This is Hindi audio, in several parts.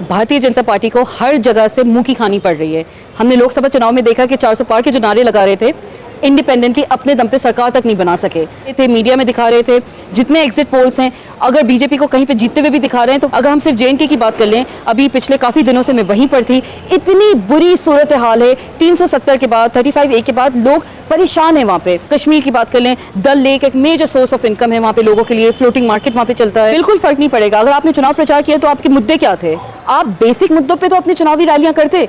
भारतीय जनता पार्टी को हर जगह से मुंह की खानी पड़ रही है। हमने लोकसभा चुनाव में देखा कि 400 पार के जो नारे लगा रहे थे, इंडिपेंडेंटली अपने दम पे सरकार तक नहीं बना सके थे। मीडिया में दिखा रहे थे, जितने एग्जिट पोल्स हैं, अगर बीजेपी को कहीं पे जीतते हुए भी दिखा रहे हैं, तो अगर हम सिर्फ जे.एन.के की बात कर लें, अभी पिछले काफ़ी दिनों से मैं वहीं पर थी, इतनी बुरी सूरत हाल है। 370 के बाद 35A के बाद लोग परेशान है वहाँ पे। कश्मीर की बात कर लें, डल लेक एक मेजर सोर्स ऑफ इनकम है वहाँ पे लोगों के लिए, फ्लोटिंग मार्केट वहाँ पे चलता है। बिल्कुल फर्क नहीं पड़ेगा। अगर आपने चुनाव प्रचार किया तो आपके मुद्दे क्या थे? आप बेसिक मुद्दों पे तो अपनी चुनावी रैलियां करते।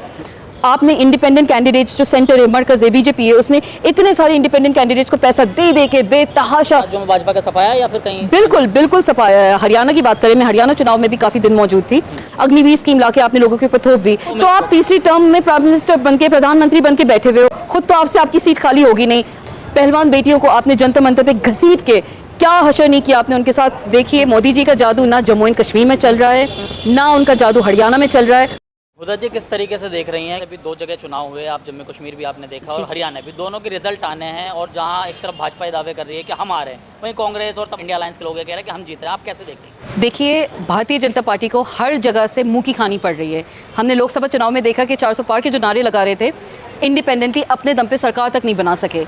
आपने इंडिपेंडेंट कैंडिडेट्स जो सेंटर है, मरकज है, बीजेपी है, उसने इतने सारे इंडिपेंडेंट कैंडिडेट्स को पैसा दे दे के बेतहाशा जो भाजपा का सफाया या फिर कहीं बिल्कुल सफाया है। हरियाणा की बात करें, मैं हरियाणा चुनाव में भी काफी दिन मौजूद थी। अग्निवीर स्कीम लाके आपने लोगों के ऊपर थोप दी, तो आप तीसरी टर्म में प्राइम मिनिस्टर बनके, प्रधानमंत्री बनके बैठे हुए हो, खुद तो आपसे आपकी सीट खाली होगी नहीं। पहलवान बेटियों को आपने जंतर मंतर पे घसीट के क्या हशर नहीं किया आपने उनके साथ। देखिए, मोदी जी का जादू ना जम्मू एंड कश्मीर में चल रहा है, ना उनका जादू हरियाणा में चल रहा है। हुदा जी किस तरीके से देख रही हैं? अभी 2 जगह चुनाव हुए, आप जम्मू कश्मीर भी आपने देखा और हरियाणा भी, दोनों के रिजल्ट आने हैं, और जहां एक तरफ भाजपा ये दावे कर रही है कि हम आ रहे हैं, वहीं कांग्रेस और इंडिया अलायंस के लोग ये कह रहे हैं कि हम जीत रहे हैं। आप कैसे देख रहे हैं? देखिए, भारतीय जनता पार्टी को हर जगह से मुंह की खानी पड़ रही है। हमने लोकसभा चुनाव में देखा कि 400 पार के जो नारे लगा रहे थे, इंडिपेंडेंटली अपने दम पे सरकार तक नहीं बना सके।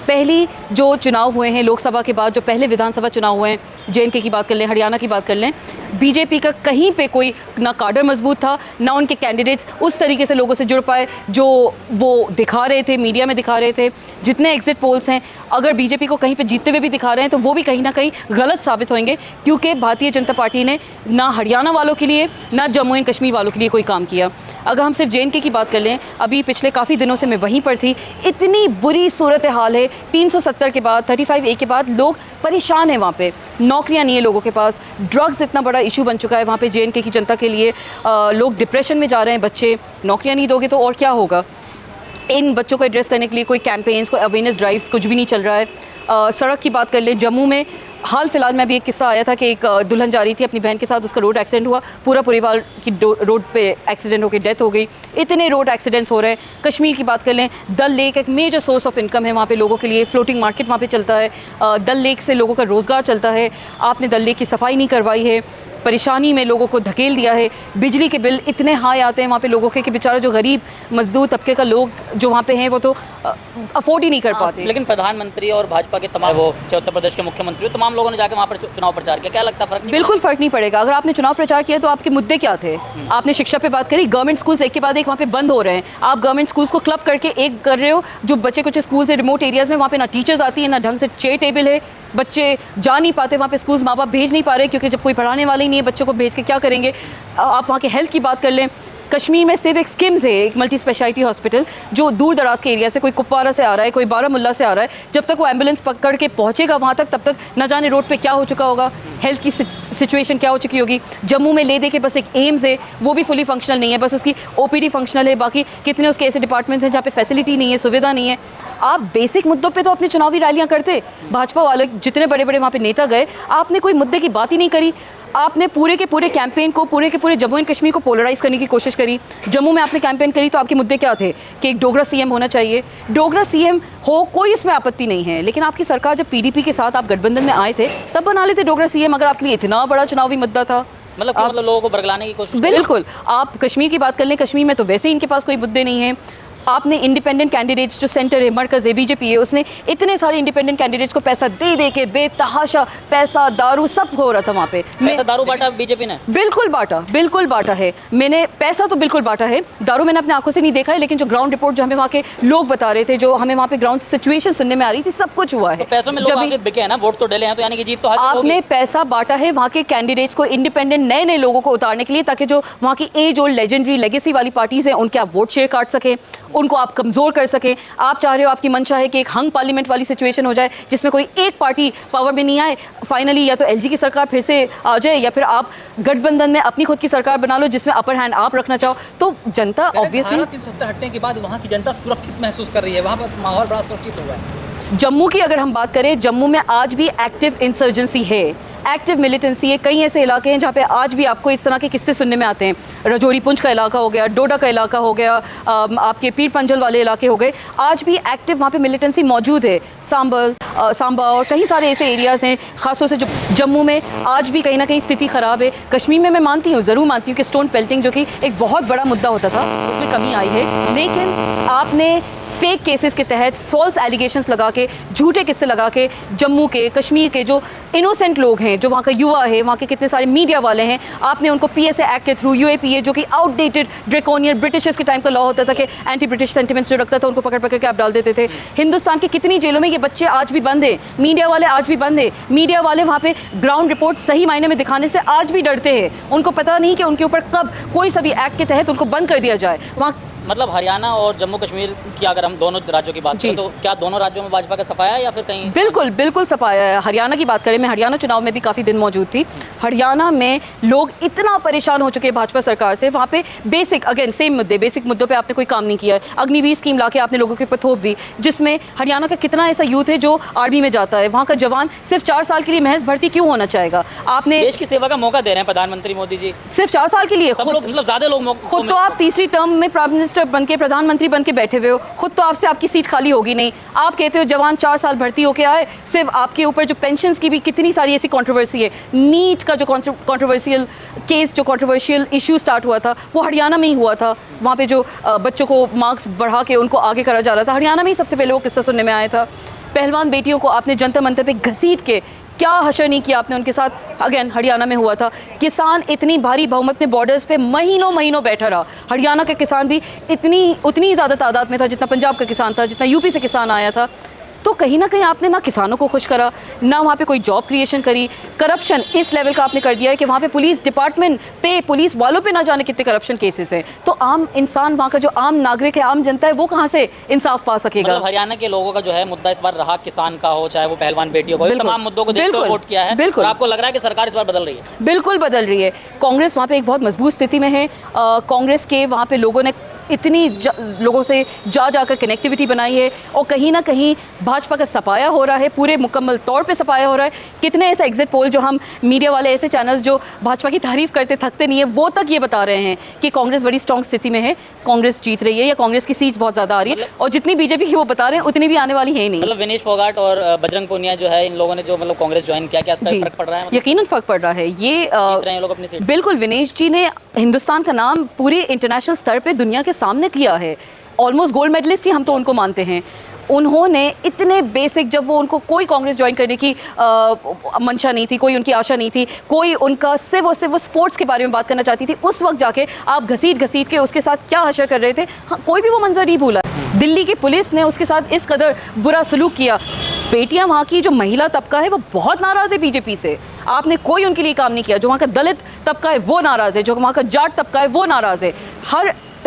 पहली जो चुनाव हुए हैं लोकसभा के बाद, जो पहले विधानसभा चुनाव हुए हैं, जे.एन.के की बात कर लें, हरियाणा की बात कर लें, बीजेपी का कहीं पे कोई ना काडर मजबूत था, ना उनके कैंडिडेट्स उस तरीके से लोगों से जुड़ पाए जो वो दिखा रहे थे, मीडिया में दिखा रहे थे। जितने एग्जिट पोल्स हैं, अगर बीजेपी को कहीं पे जीतते हुए भी दिखा रहे हैं, तो वो भी कहीं ना कहीं गलत साबित होंगे, क्योंकि भारतीय जनता पार्टी ने ना हरियाणा वालों के लिए, ना जम्मू एंड कश्मीर वालों के लिए कोई काम किया। अगर हम सिर्फ जे.एन.के की बात कर लें, अभी पिछले काफ़ी दिनों से मैं वहीं पर थी, इतनी बुरी सूरत हाल है। 370 के बाद 35A के बाद लोग परेशान हैं वहाँ पे। नौकरियाँ नहीं है लोगों के पास, ड्रग्स इतना बड़ा इशू बन चुका है वहाँ पे जे.एन.के की जनता के लिए। लोग डिप्रेशन में जा रहे हैं बच्चे। नौकरियाँ नहीं दोगे तो और क्या होगा? इन बच्चों को एड्रेस करने के लिए कोई कैंपेन्स, कोई अवेयरनेस ड्राइव्स, कुछ भी नहीं चल रहा है। सड़क की बात कर ले, जम्मू में हाल फिलहाल में अभी एक किस्सा आया था कि एक दुल्हन जा रही थी अपनी बहन के साथ, उसका रोड एक्सीडेंट हुआ, पूरा परिवार की रोड पे एक्सीडेंट होकर डेथ हो गई। इतने रोड एक्सीडेंट्स हो रहे हैं। कश्मीर की बात कर लें, डल लेक एक मेजर सोर्स ऑफ इनकम है वहाँ पे लोगों के लिए, फ्लोटिंग मार्केट वहाँ पे चलता है। डल लेक से लोगों का रोज़गार चलता है। आपने डल लेक की सफाई नहीं करवाई है, परेशानी में लोगों को धकेल दिया है। बिजली के बिल इतने हाई आते हैं वहाँ पे लोगों के कि बेचारा जो गरीब मजदूर तबके का लोग जो वहाँ पे हैं, वो तो अफोर्ड ही नहीं कर पाते। लेकिन प्रधानमंत्री और भाजपा के तमाम, वो उत्तर प्रदेश के मुख्यमंत्री, तमाम लोगों ने जाकर वहाँ पर चुनाव प्रचार किया। क्या लगता है फर्क नहीं? बिल्कुल फर्क नहीं पड़ेगा। अगर आपने चुनाव प्रचार किया तो आपके मुद्दे क्या थे? आपने शिक्षा पे बात करी, गवर्नमेंट स्कूल्स एक के बाद एक वहाँ पे बंद हो रहे हैं। आप गवर्नमेंट स्कूल्स को क्लब करके एक कर रहे हो, जो बच्चे कुछ स्कूल से रिमोट एरियाज़ में, वहाँ पे ना टीचर्स आती हैं, ना ढंग से चेयर टेबल है, बच्चे जा नहीं पाते वहाँ पे स्कूल्स, माँ बाप भेज नहीं पा रहे, क्योंकि जब कोई पढ़ाने वाले ही नहीं है, बच्चों को भेज के क्या करेंगे? आप वहाँ के हेल्थ की बात कर लें, कश्मीर में सिर्फ एक स्किम्स है, एक मल्टी स्पेशलिटी हॉस्पिटल जो दूर दराज के एरिया से, कोई कुपवारा से आ रहा है, कोई बारामुल्ला से आ रहा है, जब तक वो एम्बुलेंस पकड़ के पहुंचेगा वहाँ तक, तब तक न जाने रोड पे क्या हो चुका होगा, हेल्थ की सिचुएशन क्या हो चुकी होगी। जम्मू में ले दे के बस एक एम्स है, वो भी फुली फंक्शनल नहीं है, बस उसकी OPD फंक्शनल है, बाकी कितने उसके ऐसे डिपार्टमेंट्स हैं जहाँ पे फैसिलिटी नहीं है, सुविधा नहीं है। आप बेसिक मुद्दों पे तो अपनी चुनावी रैलियां करते। भाजपा वाले जितने बड़े बड़े वहाँ पे नेता गए, आपने कोई मुद्दे की बात ही नहीं करी। आपने पूरे के पूरे कैंपेन को, पूरे के पूरे जम्मू एंड कश्मीर को पोलराइज करने की कोशिश करी। जम्मू में आपने कैंपेन करी तो आपके मुद्दे क्या थे? कि एक डोगरा CM होना चाहिए। डोगरा CM हो, कोई इसमें आपत्ति नहीं है, लेकिन आपकी सरकार जब PDP के साथ आप गठबंधन में आए थे, तब बना लेते डोगरा CM, अगर आपके लिए इतना बड़ा चुनावी मुद्दा था। मतलब लोगों को बरगलाने की कोशिश। बिल्कुल। आप कश्मीर की बात कर लें, कश्मीर में तो वैसे ही इनके पास कोई मुद्दे नहीं है। आपने इंडिपेंडेंट कैंडिडेट्स जो सेंटर है, मरकज है, बीजेपी है, उसने इतने सारे इंडिपेंडेंट कैंडिडेट्स को पैसा दे दे के बेतहाशा, पैसा दारू सब हो रहा था वहाँ पे। पैसा दारू बांटा बीजेपी ने? बिल्कुल बांटा है। मैंने पैसा तो बिल्कुल बांटा है, दारू मैंने अपने आंखों से नहीं देखा है, लेकिन जो ग्राउंड रिपोर्ट जो हमें वहाँ के लोग बता रहे थे, जो हमें वहाँ पे ग्राउंड सिचुएशन सुनने में आ रही थी, सब कुछ हुआ है। तो पैसों में लोग आगे बिके हैं ना, वोट तो डले हैं, तो यानी कि जीत तो आपने पैसा बांटा है वहाँ के कैंडिडेट्स को, इंडिपेंडेंट नए नए लोगों को उतारने के लिए, ताकि जो वहाँ की एज ओल्ड लेजेंडरी लेगेसी वाली पार्टीज हैं, उनके आप वोट शेयर काट सकें, उनको आप कमजोर कर सकें। आप चाह रहे हो, आपकी मंशा है कि एक हंग पार्लियामेंट वाली सिचुएशन हो जाए, जिसमें कोई एक पार्टी पावर में नहीं आए, फाइनली या तो LG की सरकार फिर से आ जाए, या फिर आप गठबंधन में अपनी खुद की सरकार बना लो, जिसमें अपर हैंड आप रखना चाहो। तो जनता ऑब्वियसली 370 हटने के बाद वहाँ की जनता सुरक्षित महसूस कर रही है, वहाँ पर माहौल बड़ा सुरक्षित हुआ है। जम्मू की अगर हम बात करें, जम्मू में आज भी एक्टिव इंसर्जेंसी है। एक्टिव मिलिटेंसी है। कई ऐसे इलाके हैं जहाँ पे आज भी आपको इस तरह के किस्से सुनने में आते हैं। रजौरी पुंछ का इलाका हो गया, डोडा का इलाका हो गया, आपके पीर पंजल वाले इलाके हो गए, आज भी एक्टिव वहाँ पे मिलिटेंसी मौजूद है। सांबा और कई सारे ऐसे एरियाज़ हैं, ख़ासतौर से जो जम्मू में आज भी कहीं ना कहीं स्थिति ख़राब है। कश्मीर में मैं मानती हूँ, ज़रूर मानती हूँ कि स्टोन पेल्टिंग जो कि एक बहुत बड़ा मुद्दा होता था उसमें कमी आई है, लेकिन आपने फेक केसेस के तहत फॉल्स एलिगेशंस लगा के, झूठे किस्से लगा के जम्मू के, कश्मीर के जो इनोसेंट लोग हैं, जो वहाँ का युवा है, वहाँ के कितने सारे मीडिया वाले हैं, आपने उनको PSA एक्ट के थ्रू, UAPA जो कि आउटडेटेड ड्रेकोनियन ब्रिटिशर्स के टाइम का लॉ होता था कि एंटी ब्रिटिश सेंटिमेंट्स जो रखता था उनको पकड़ पकड़ के आप डाल देते थे। हिंदुस्तान की कितनी जेलों में ये बच्चे आज भी बंद हैं, मीडिया वाले आज भी बंद हैं। मीडिया वाले वहाँ पे ग्राउंड रिपोर्ट सही मायने में दिखाने से आज भी डरते हैं। उनको पता नहीं कि उनके ऊपर कब कोई सा भी एक्ट के तहत उनको बंद कर दिया जाए। वहाँ मतलब हरियाणा और जम्मू कश्मीर की अगर हम दोनों राज्यों की बात करें तो क्या दोनों राज्यों में भाजपा का सफाया है या फिर कहीं? बिल्कुल सफाया है। हरियाणा की बात करें, मैं हरियाणा चुनाव में भी काफ़ी दिन मौजूद थी। हरियाणा में लोग इतना परेशान हो चुके हैं भाजपा सरकार से, वहाँ पे बेसिक बेसिक मुद्दों पे आपने कोई काम नहीं किया है। अग्निवीर स्कीम लाके आपने लोगों के ऊपर थोप दी, जिसमें हरियाणा का कितना ऐसा यूथ है जो आर्मी में जाता है। वहाँ का जवान सिर्फ 4 साल के लिए महज भर्ती क्यों होना चाहेगा? आपने देश की सेवा का मौका दे रहे हैं प्रधानमंत्री मोदी जी, सिर्फ 4 साल के लिए। मतलब ज़्यादा लोग खुद तो आप तीसरी टर्म में प्राइम मिनिस्टर बन के, प्रधानमंत्री बन के बैठे हुए हो, खुद तो आपसे आपकी सीट खाली होगी नहीं। आप कहते हो जवान 4 साल भर्ती होके आए, सिर्फ आपके ऊपर जो पेंशन्स की भी कितनी सारी ऐसी कंट्रोवर्सी है। नीट का जो कंट्रोवर्शियल केस, जो कंट्रोवर्शियल इशू स्टार्ट हुआ था वो हरियाणा में ही हुआ था। वहाँ पे जो बच्चों को मार्क्स बढ़ा के उनको आगे करा जा रहा था, हरियाणा में ही सबसे पहले वो किस्सा सुनने में आया था। पहलवान बेटियों को आपने जंतर मंतर पे घसीट के क्या हशर नहीं किया आपने उनके साथ, अगेन हरियाणा में हुआ था। किसान इतनी भारी बहुमत में बॉर्डर्स पे महीनों बैठा रहा। हरियाणा का किसान भी उतनी ज़्यादा तादाद में था जितना पंजाब का किसान था, जितना यूपी से किसान आया था। तो कहीं ना कहीं आपने ना किसानों को खुश करा, ना वहाँ पे कोई जॉब क्रिएशन करी। करप्शन इस लेवल का आपने कर दिया है कि वहाँ पे पुलिस डिपार्टमेंट पे, पुलिस वालों पे ना जाने कितने करप्शन केसेस हैं। तो आम इंसान, वहाँ का जो आम नागरिक है, आम जनता है, वो कहाँ से इंसाफ पा सकेगा? मतलब हरियाणा के लोगों का जो है मुद्दा इस बार रहा किसान का हो, चाहे वो पहलवान बेटियों को, तमाम मुद्दों को देखते हुए वोट किया है। बिल्कुल। आपको लग रहा है कि सरकार इस बार बदल रही है? बिल्कुल बदल रही है। कांग्रेस वहाँ पे एक बहुत मजबूत स्थिति में है। कांग्रेस के वहाँ पे लोगों ने इतनी लोगों से जाकर कनेक्टिविटी बनाई है, और कहीं ना कहीं भाजपा का सफाया हो रहा है, पूरे मुकम्मल तौर पे सफाया हो रहा है। कितने ऐसे एग्जिट पोल जो हम मीडिया वाले, ऐसे चैनल्स जो भाजपा की तारीफ करते थकते नहीं है, वो तक ये बता रहे हैं कि कांग्रेस बड़ी स्ट्रॉन्ग स्थिति में है, कांग्रेस जीत रही है, या कांग्रेस की सीट्स बहुत ज़्यादा आ रही है। और जितनी बीजेपी की वो बता रहे हैं उतनी भी आने वाली है ही नहीं। मतलब विनेश फोगाट और बजरंग पूनिया जो है, इन लोगों ने जो मतलब कांग्रेस ज्वाइन किया, क्या इसका फर्क पड़ रहा है? यकीनन फर्क पड़ रहा है। ये लोग अपनी सीट, बिल्कुल, विनेश जी ने हिंदुस्तान का नाम पूरे इंटरनेशनल स्तर पे दुनिया के सामने किया है। ऑलमोस्ट गोल्ड मेडलिस्ट ही हम तो उनको मानते हैं। उन्होंने इतने बेसिक, जब वो उनको कोई कांग्रेस ज्वाइन करने की मंशा नहीं थी, कोई उनकी आशा नहीं थी, कोई उनका सिर्फ वो स्पोर्ट्स के बारे में बात करना चाहती थी, उस वक्त जाके आप घसीट के उसके साथ क्या हशर कर रहे थे, हाँ, कोई भी वो मंजर नहीं भूला। दिल्ली की पुलिस ने उसके साथ इस कदर बुरा सलूक किया। बेटियां, वहाँ की जो महिला तबका है वो बहुत नाराज़ है बीजेपी से। आपने कोई उनके लिए काम नहीं किया। जो वहाँ का दलित तबका है वो नाराज़ है, जो वहाँ का जाट तबका है वो नाराज़ है।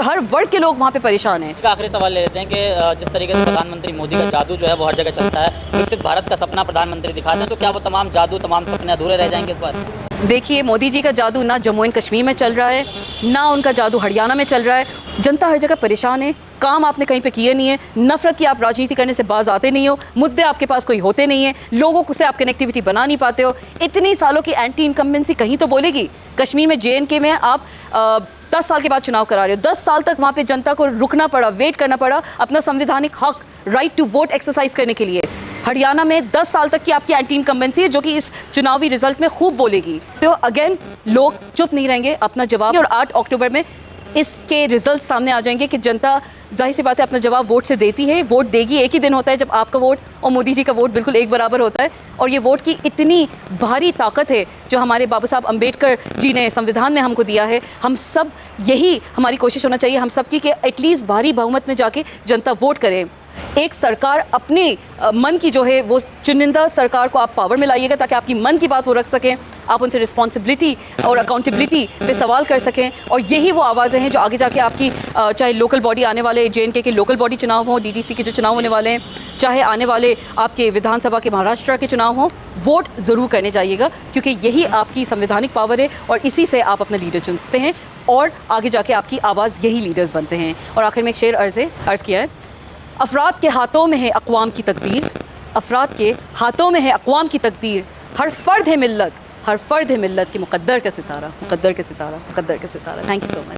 हर वर्ग के लोग वहाँ पे परेशान हैं। आखिरी सवाल ले लेते हैं कि जिस तरीके से प्रधानमंत्री मोदी का जादू जो है वो हर जगह चलता है, विकसित भारत का सपना प्रधानमंत्री दिखाते हैं, तो क्या वो तमाम जादू, तमाम सपने अधूरे रह जाएंगे इस बार? देखिए, मोदी जी का जादू ना जम्मू एंड कश्मीर में चल रहा है, ना उनका जादू हरियाणा में चल रहा है। जनता हर जगह परेशान है। काम आपने कहीं पे किए नहीं है। नफरत की आप राजनीति करने से बाज आते नहीं हो। मुद्दे आपके पास कोई होते नहीं है। लोगों से आप कनेक्टिविटी बना नहीं पाते हो। इतनी सालों की एंटी इनकम्बेंसी कहीं तो बोलेगी। कश्मीर में JNK में आप 10 साल के बाद चुनाव करा रहे हो। 10 साल तक वहाँ पे जनता को रुकना पड़ा, वेट करना पड़ा अपना संवैधानिक हक, राइट टू वोट एक्सरसाइज करने के लिए। हरियाणा में 10 साल तक की आपकी एंटी इनकम्बेंसी है, जो कि इस चुनावी रिजल्ट में खूब बोलेगी। तो अगेन लोग चुप नहीं रहेंगे, अपना जवाब, और 8 अक्टूबर में इसके रिजल्ट सामने आ जाएंगे कि जनता जाहिर सी बात है अपना जवाब वोट से देती है, वोट देगी। एक ही दिन होता है जब आपका वोट और मोदी जी का वोट बिल्कुल एक बराबर होता है। और ये वोट की इतनी भारी ताकत है जो हमारे बाबा साहब अम्बेडकर जी ने संविधान में हमको दिया है। हम सब, यही हमारी कोशिश होना चाहिए हम सब की, कि एटलीस्ट भारी बहुमत में जाके जनता वोट करे। एक सरकार अपने मन की जो है वो चुनिंदा सरकार को आप पावर में लाइएगा, ताकि आपकी मन की बात वो रख सकें, आप उनसे रिस्पॉन्सिबिलिटी और अकाउंटेबिलिटी पे सवाल कर सकें। और यही वो आवाज़ें हैं जो आगे जाके आपकी, चाहे लोकल बॉडी आने वाले JNK के लोकल बॉडी चुनाव हों, DTC के जो चुनाव होने वाले हैं, चाहे आने वाले आपके विधानसभा के महाराष्ट्र के चुनाव हों, वोट ज़रूर करने जाइएगा, क्योंकि यही आपकी संवैधानिक पावर है और इसी से आप अपना लीडर चुनते हैं और आगे जाके आपकी आवाज़ यही लीडर्स बनते हैं। और आखिर में एक शेर अर्ज़ किया है, अफराद के हाथों में है अक़वाम की तकदीर, अफराद के हाथों में है अक़वाम की तकदीर, हर फ़र्द है मिल्लत, हर फ़र्द है मिल्लत की मुक़द्दर का सितारा, मुक़द्दर के सितारा, मुक़द्दर के सितारा। Thank you so much.